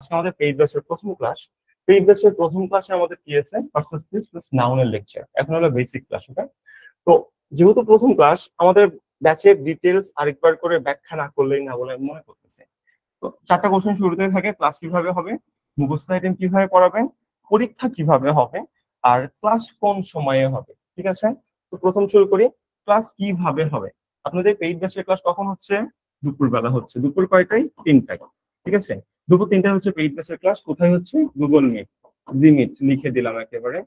আমাদের পেইড ব্যাচের প্রথম ক্লাস। পেইড ব্যাচের প্রথম ক্লাসে আমাদের কি আছে, পার্সেন্টেজ প্লাস নাউনের লেকচার। এখন হলো বেসিক ক্লাস। ওকে, তো যেহেতু প্রথম ক্লাস, আমাদের ব্যাচের ডিটেলস আরেকবার করে ব্যাখ্যা না করলেই না বলে আমি মনে করতেছি। তো 4টা কোশ্চেন শুরুতে থাকে, ক্লাস কিভাবে হবে, মুখস্থ আইটেম কিভাবে পড়াবেন, পরীক্ষা কিভাবে হবে, আর ক্লাস কোন সময়ে হবে। ঠিক আছে, তো প্রথম শুরু করি, ক্লাস কিভাবে হবে। আপনাদের পেইড ব্যাচের ক্লাস কখন হচ্ছে? দুপুরবেলা হচ্ছে। দুপুর কয়টায়? 3টায়। ঠিক আছে, দুপুর 3টায় হচ্ছে পেইড ব্যাচের ক্লাস। কোথায় হচ্ছে? গুগল মিট, জি মিট লিখে দিলাম একেবারে।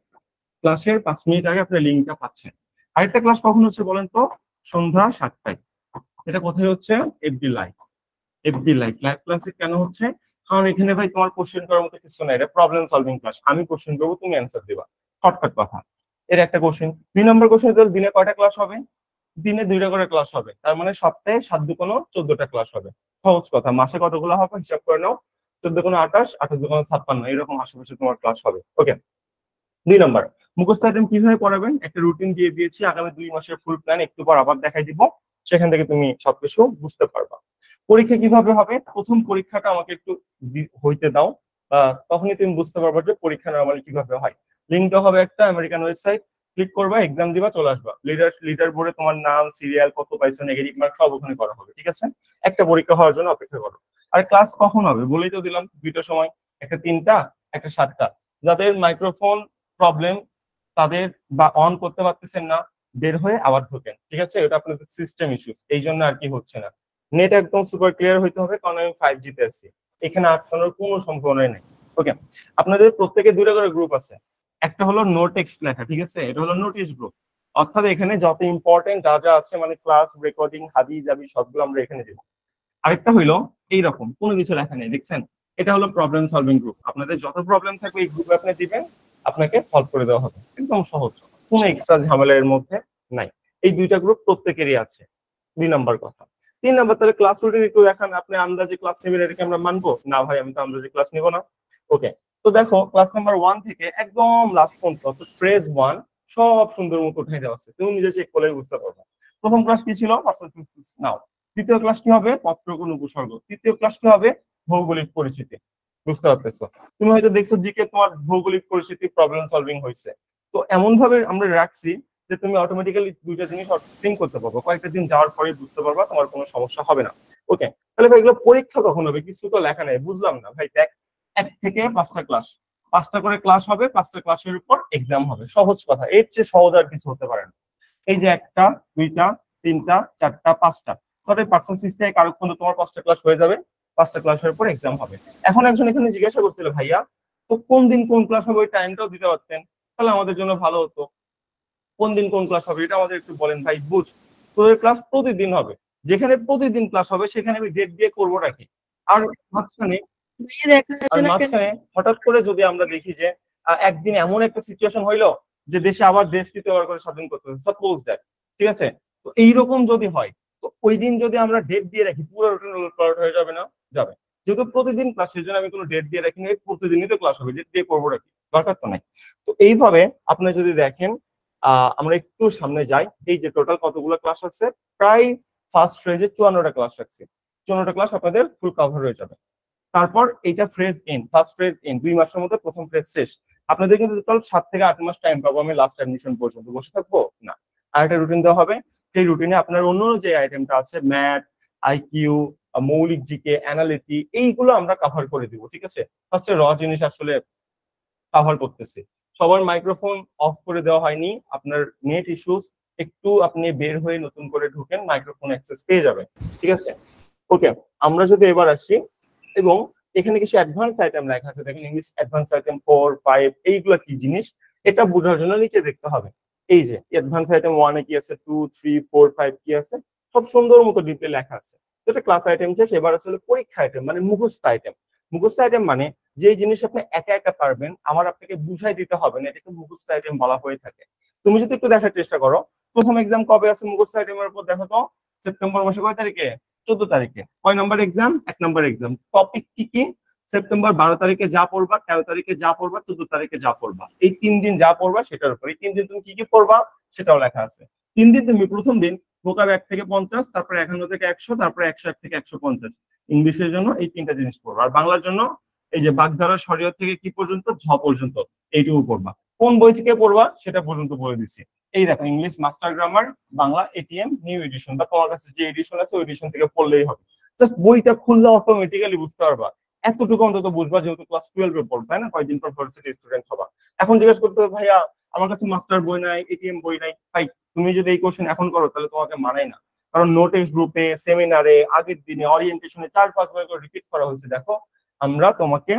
ক্লাসের 5 মিনিট আগে আপনার লিঙ্কটা পাচ্ছেন। আরেকটা ক্লাস কখন হচ্ছে বলেন তো? সন্ধ্যা 7টায়। এটা কোথায় হচ্ছে? FD live. FD live live ক্লাসে কেন হচ্ছে? কারণ এখানে ভাই তোমার কোশ্চেন করার মতো কিছু নাই, এটা প্রবলেম সলভিং ক্লাস। আমি কোশ্চেন করবো, তুমি অ্যান্সার দিবা, শর্টকাট কথা। এর একটা কোশ্চেন। 2 নম্বর কোশ্চেন, দিনে কয়টা ক্লাস হবে? দিনে 2টা করে ক্লাস হবে, তার মানে সপ্তাহে 7 × 2 = 14টা ক্লাস হবে। সহজ কথা, মাসে কতগুলো হবে হিসাব করে নাও। 14 × 28, 28 × 56, এরকম আশেপাশে তোমার ক্লাস হবে। ওকে, 2 নম্বর, মুখস্থ আইটেম কিভাবে পড়াবেন একটা রুটিন দিয়ে দিয়েছি। আগামী 2 মাসের ফুল প্ল্যান একটু পর আবার দেখাই দিব, সেখান থেকে তুমি সবকিছু বুঝতে পারবা। পরীক্ষা কিভাবে হবে, প্রথম পরীক্ষাটা আমাকে একটু হইতে দাও, তখনই তুমি বুঝতে পারবা যে পরীক্ষা নরমালি কিভাবে হয়। লিঙ্কটা হবে একটা আমেরিকান ওয়েবসাইট, ক্লিক করবা, এক্সাম দিবা, চলে আসবা। লিডার বোর্ডে তোমার নাম, সিরিয়াল, কত পাইছো, নেগেটিভ মার্ক সব ওখানে করা হবে। ঠিক আছে, একটা পরীক্ষা হওয়ার জন্য অপেক্ষা করো। আর ক্লাস কখন হবে বলেই তো দিলাম, 2টা সময়, একটা 3টা, একটা 7টা। যাদের মাইক্রোফোন প্রবলেম, তাদের বা অন করতে পারতেছেন না, বের হয়ে আবার ঢোকেন। ঠিক আছে, এটা আপনাদের সিস্টেম ইস্যুস, এই জন্য আর কি হচ্ছে না। নেট একদম সুপার ক্লিয়ার হইতে হবে, কারণ আমি 5G তে আছি, এখানে আটকানোর কোনো সম্ভাবনাই নেই। ওকে, আপনাদের প্রত্যেকে 2টা করে গ্রুপ আছে। একটা হলো নো টেক্সট লেখা, ঠিক আছে, এটা হলো নোটিশ গ্রুপ। অর্থাৎ এখানে যত ইম্পর্টেন্ট যা যা আছে, মানে ক্লাস রেকর্ডিং হাবি জাবি সবগুলো আমরা এখানে দিব। আরেকটা হইলো এইরকম কোনো কিছু লেখা নেই, দেখছেন, এটা হলো প্রবলেম সলভিং গ্রুপ। আপনাদের যত প্রবলেম থাকবে এই গ্রুপে আপনি দিবেন, আপনাকে সলভ করে দেওয়া হবে, একদম সহজ, কোনো এক্সট্রা ঝামেলা এর মধ্যে নাই। এই 2টা গ্রুপ প্রত্যেকেরই আছে। 2 নম্বর কথা। 3 নম্বর, তাহলে ক্লাস রুটিন একটু দেখান। আপনি আন্দাজে ক্লাস নেবেন, এটাকে আমরা মানবো না ভাই? আমি তো আন্দাজে ক্লাস নিব না। ওকে, তো দেখো ক্লাস নাম্বার 1 থেকে একদম লাস্ট পর্যন্ত ফ্রেজ 1 সব সুন্দর মতো উঠে দেওয়া আছে, তুমি নিজে চেক করলে বুঝতে পারবে। প্রথম ক্লাস কি ছিল? নাও। দ্বিতীয় ক্লাস কি হবে? পত্রগুণ উপসর্গ। তৃতীয় ক্লাস কি হবে? ভৌগোলিক পরিচিতি। বুঝতে পারতেছো? তুমি হয়তো দেখছো জিকে তোমার ভৌগোলিক পরিচিতি প্রবলেম সলভিং হয়েছে, তো এমন ভাবে আমরা রাখছি যে তুমি অটোমেটিক্যালি 2টা জিনিস সিঙ্ক করতে পারবো, কয়েকটা দিন যাওয়ার পরে বুঝতে পারবা, তোমার কোনো সমস্যা হবে না। ওকে, তাহলে ভাই এগুলো পরীক্ষা কখন হবে? কিছু তো লেখা নেই, বুঝলাম না ভাই। দেখ, 1 থেকে 5টা ক্লাস, 5টা করে ক্লাস হবে, 5টা ক্লাসের উপর এক্সাম হবে। সহজ কথা, এর চেয়ে সহজ আর কিছু হতে পারে না। এই যে 1টা, 2টা, 3টা, 4টা, 5টা, তবে পার্সেন্টেজ থেকে কারো পর্যন্ত তোমার 5টা ক্লাস হয়ে যাবে। 5টা ক্লাসের পর এক্সাম হবে। এখন একজন এখানে জিজ্ঞাসা করছিল, ভাইয়া তো কোন দিন কোন ক্লাস হবে, ওই টাইমটাও দিতে পারতেন, তাহলে আমাদের জন্য ভালো হতো। কোন দিন কোন ক্লাস হবে এটা আমাদের একটু বলেন ভাই। বুঝ, তোদের ক্লাস প্রতিদিন হবে, যেখানে প্রতিদিন ক্লাস হবে সেখানে আমি ডেট দিয়ে করবো নাকি? আর মাঝখানে হঠাৎ করে যদি আমরা দেখি যে একদিন এমন একটা সিচুয়েশন হইলো যে দেশে আবার দেশ তৃতীয়বার করে স্বাধীন করতেছে, সাপোজ দ্যাট, ঠিক আছে, তো এইরকম যদি হয়, তো ওই দিন যদি আমরা ডেট দিয়ে রাখি, পুরো রুটিন উলটপালট হয়ে যাবে না? যাবে। যেহেতু প্রতিদিন ক্লাস, সেই জন্য আমি কোনো ডেট দিয়ে রাখিনি, প্রতিদিনই তো ক্লাস হবে, ডেট দিয়ে করবো নাকি? দরকার তো নাই। তো এইভাবে আপনি যদি দেখেন, আমরা একটু সামনে যাই, এই যে টোটাল কতগুলো ক্লাস আছে, প্রায় ফার্স্ট ফ্রেজে 54টা ক্লাস রাখছি। 54টা ক্লাস আপনাদের ফুল কভার হয়ে যাবে। তারপর এইটা phase end, first phase end, 2 মাসের মধ্যে প্রথম ফ্রেজ শেষ। আপনাদের কিন্তু টোটাল 7 থেকে 8 মাস টাইম পাবো আমি লাস্ট অ্যাডমিশন পর্যন্ত। বসে থাকবো না, আর একটা রুটিন দেওয়া হবে। সেই রুটিনে আপনার অন্য যে আইটেমটা আছে, ম্যাথ, আইকিউ, মৌলিক জিকে, অ্যানালিটি, এইগুলো আমরা কভার করে দিব। ঠিক আছে, ফার্স্টে জিনিস আসলে কভার করতেছি। সবার মাইক্রোফোন অফ করে দেওয়া হয়নি, আপনার নেট ইস্যুস, একটু আপনি বের হয়ে নতুন করে ঢুকেন, মাইক্রোফোন অ্যাক্সেস পেয়ে যাবেন। ঠিক আছে, ওকে, আমরা যদি এবার আসি, এবং এখানে কিছু অ্যাডভান্স আইটেম লেখা আছে, দেখেন ইংলিশ অ্যাডভান্স আইটেম 4, 5, এইগুলো কি জিনিস এটা বোঝার জন্য নিচে দেখতে হবে। এই যে অ্যাডভান্স আইটেম 1 এ কি আছে, 2, 3, 4, 5 কি আছে, সব সুন্দর মতো ডিটেইল লেখা আছে। এটা ক্লাস আইটেম শেষ, এবার আসলে পরীক্ষা আইটেম, মানে মুখস্থ আইটেম। মুখস্থ আইটেম মানে যে জিনিস আপনি একা একা পারবেন, আমার আপনাকে বুঝাই দিতে হবে না, এটাকে মুখস্থ আইটেম বলা হয়ে থাকে। তুমি যদি একটু দেখার চেষ্টা করো, প্রথম এক্সাম কবে আছে মুখস্থ আইটেমের উপর, দেখো তো, সেপ্টেম্বর মাসে কয় তারিখে? 14 তারিখে। কয় নম্বর এক্সাম? 1 নম্বর এক্সাম। টপিক কি কি? সেপ্টেম্বর 12 তারিখে যা পড়বা, 13 তারিখে যা পড়বা, 14 তারিখে যা পড়বা, এই 3 দিন যা পড়বা সেটার উপর। এই 3 দিন তুমি কি কি পড়বা সেটাও লেখা আছে। 3 দিন তুমি প্রথম দিন ভোকাব 1 থেকে 50, তারপরে 51 থেকে 100, তারপরে 101 থেকে 150। ইংলিশের জন্য এই 3টা জিনিস পড়বা, আর বাংলার জন্য এই যে বাগধারা শরীয়ত থেকে কি পর্যন্ত, ঝ পর্যন্ত এইটুকু পড়বা। কোন বই থেকে পড়বা সেটা পর্যন্ত বলে দিচ্ছি। এই দেখো, English master grammar Bangla ATM new addition, বা তোমার কাছে যে এডিশন আছে ওই এডিশন থেকে পড়লেই হবে। জাস্ট বইটা খুললে অটোমেটিক্যালি বুঝতে পারবা, এতটুকু অন্তত বুঝবা, যেহেতু ক্লাস 12 এ পড়ো, তাই না? কয়েকদিন পর ভার্সিটি স্টুডেন্ট হবা। এখন জিজ্ঞেস করতে হবে, ভাইয়া আমার কাছে মাস্টার বই নাই, এটিএম বই নাই। ভাই তুমি যদি এই কোশ্চেন এখন করো তাহলে তোমাকে মানায় না। কারণ নোটিশ গ্রুপে, সেমিনারে, আগের দিনে অরিয়েন্টেশনে 4-5 বার করে রিপিট করা হয়েছে। দেখো আমরা তোমাকে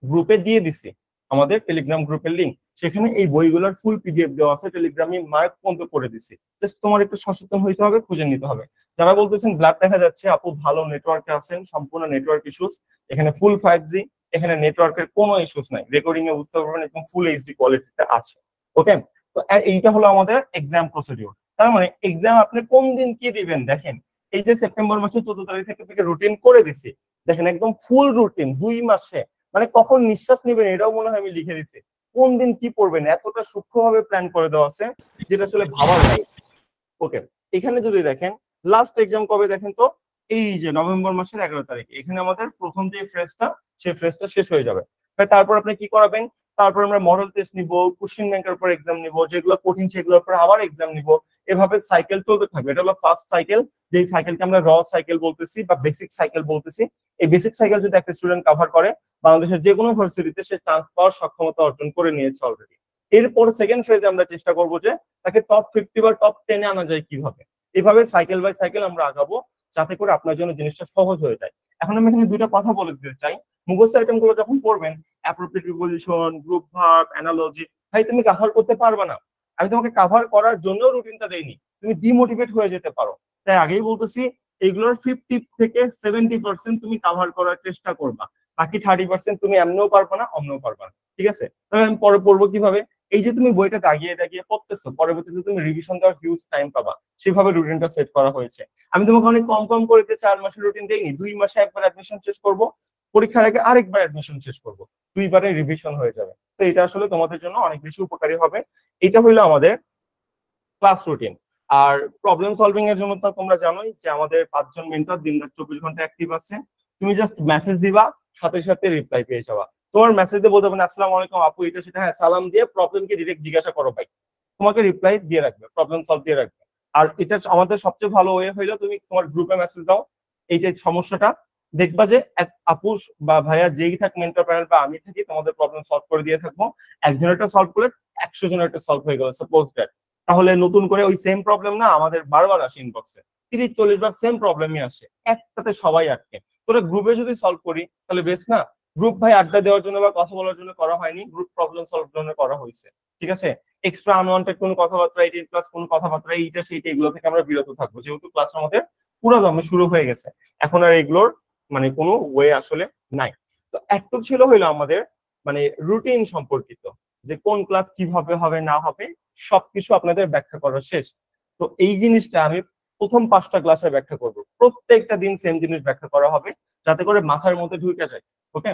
গ্রুপে দিয়ে দিছি আমাদের টেলিগ্রাম গ্রুপের লিঙ্ক, সেখানে এই বইগুলোর ফুল পিডিএফ দেওয়া আছে, টেলিগ্রামে মার্ক পর্যন্ত করে দিছি। জাস্ট তোমার একটু সচেতন হইতে হবে, খুঁজে নিতে হবে। যারা বলতেছেন ব্লাড দেখা যাচ্ছে, আপু ভালো নেটওয়ার্কে আছেন, সম্পূর্ণ নেটওয়ার্ক ইস্যুস, এখানে ফুল 5G, এখানে নেটওয়ার্কের কোনো ইস্যুস নাই, রেকর্ডিং এ বুঝতে পারবেন একদম ফুল এইচডি কোয়ালিটিতে আছে। ওকে, তো এইটা হলো আমাদের এক্সাম প্রসিডিউর। তার মানে এক্সাম আপনি কোন দিন কি দিবেন দেখেন, এই যে সেপ্টেম্বর মাসের 14 তারিখ থেকে রুটিন করে দিছি, দেখেন একদম ফুল রুটিন 2 মাসে, মানে কখন নিঃশ্বাস নেবেন এটাও মনে হয় আমি লিখে দিছি, কোন দিন কি পড়বেন এতটা সূক্ষ্মভাবে প্ল্যান করে দেওয়া আছে, যেটা আসলে ভাবার নাই। ওকে, এখানে যদি দেখেন লাস্ট এক্সাম কবে দেখেন তো, এই যে নভেম্বর মাসের 11 তারিখ, এখানে আমাদের প্রথম যে ফ্রেজটা, সেই ফ্রেজটা শেষ হয়ে যাবে। তারপর আপনি কি করাবেন, তারপর আমরা মডেল টেস্ট নিব, কোশ্চেন ব্যাংকের উপর এক্সাম নিব, যেগুলো কঠিন সেগুলোর উপর আবার এক্সাম নিব, এভাবে সাইকেল চলতে থাকবে। এটা হলো ফার্স্ট সাইকেল, যেই সাইকেলকে আমরা র সাইকেল বলতেছি বা বেসিক সাইকেল বলতেছি। এই বেসিক সাইকেল যদি একটা স্টুডেন্ট কভার করে, বাংলাদেশের যে কোনো ভার্সিটিতে সে চান্স পাওয়ার সক্ষমতা অর্জন করে নিয়েছে অলরেডি। এরপর সেকেন্ড ফেজে আমরা চেষ্টা করবো যে তাকে টপ 50 বা টপ 10-এ আনা যায় কিভাবে। এভাবে সাইকেল বাই সাইকেল আমরা আগাবো, যাতে করে আপনার জন্য জিনিসটা সহজ হয়ে যায়। এখন আমি এখানে দুইটা কথা বলে দিতে চাই। মুখস্থ আইটেম গুলো যখন পড়বেন, appropriate preposition, group verb, analogy, ভাই তুমি কাভার করতে পারবে না। আমি তোমাকে কাভার করার জন্য রুটিনটা দেইনি, তুমি ডিমোটিভেট হয়ে যেতে পারো। তাই আগেই বলতেছি, এগুলোর 50 থেকে 70% তুমি কাভার করার চেষ্টা করবা, বাকি 30% তুমি এমনিও পারবা না, অমনিও পারবা না। ঠিক আছে, তাহলে আমি পরে পড়বো কিভাবে, এই যে তুমি বইটা দাগিয়ে দাগিয়ে পড়তেছো, পরবর্তীতে তুমি রিভিশন দেওয়ার হিউজ টাইম পাবা, সেভাবে রুটিনটা সেট করা হয়েছে। আমি তোমাকে অনেক কম কম করে 4 মাসের রুটিন দেইনি, 2 মাসে একবার অ্যাডমিশন শেষ করব, পরীক্ষার আগে আরেকবার অ্যাডমিশন শেষ করব, 2বারে রিভিশন হয়ে যাবে। তো এটা আসলে তোমাদের জন্য অনেক বেশি উপকারী হবে। এটা হইলো আমাদের ক্লাস রুটিন। আর প্রবলেম সলভিং এর জন্য তো তোমরা জানোই যে আমাদের 5 জন মেন্টর দিনরাত 24 ঘন্টা অ্যাক্টিভ আছে। তুমি জাস্ট মেসেজ দিবা, সাথে সাথে রিপ্লাই পেয়ে যাবা। তোমার মেসেজ দিয়ে বলতে পারেন আসসালামু আলাইকুম আপু, এটা সেটা, হ্যাঁ সালাম দিয়ে প্রবলেমকে ডিরেক্ট জিজ্ঞাসা করো ভাই, তোমাকে রিপ্লাই দিয়ে রাখবে, প্রবলেম সলভ দিয়ে রাখবে। আর এটা আমাদের সবচেয়ে ভালো ওয়ে হইলো তুমি তোমার গ্রুপে মেসেজ দাও, এইটাই সমস্যাটা, দেখবা যে আপু বা ভাইয়া যেই থাক মেন্টর প্যানেল বা আমি থাকি, তোমাদের প্রবলেম সলভ করে দিয়ে থাকবো। একজনেরটা সলভ করলে 100 জনেরটা সলভ হয়ে গেল সাপোজ দ্যাট। তাহলে নতুন করে ওই সেম প্রবলেম না আমাদের বারবার আসে ইনবক্সে, 30-40 বার সেম প্রবলেমই আসে, একসাথে সবাই আটকে। তোরা গ্রুপে যদি সলভ করি তাহলে বেশ না? গ্রুপ ভাই আড্ডা দেওয়ার জন্য বা কথা বলার জন্য করা হয়নি, গ্রুপ প্রবলেম সলভ জন্য করা হয়েছে। ঠিক আছে, এক্সট্রা আনওয়ান্টেড কোনো কথাবার্তা, 18+ কোনো কথাবার্তা, এইটা সেইটা, এগুলো থেকে আমরা বিরত থাকবো, যেহেতু ক্লাস আমাদের পুরো দমে শুরু হয়ে গেছে। এখন আর এগুলোর মানে কোনো ওয়ে আসলে নাই। তো একটু ছিল হইলো আমাদের মানে রুটিন সম্পর্কিত, যে কোন ক্লাস কিভাবে হবে না হবে সবকিছু আপনাদের ব্যাখ্যা করা শেষ। তো এই জিনিসটা আমি প্রথম 5টা ক্লাসে ব্যাখ্যা করব, প্রত্যেকটা দিন সেম জিনিস ব্যাখ্যা করা হবে, যাতে করে মাথার মধ্যে ঢুকে যায়। ওকে,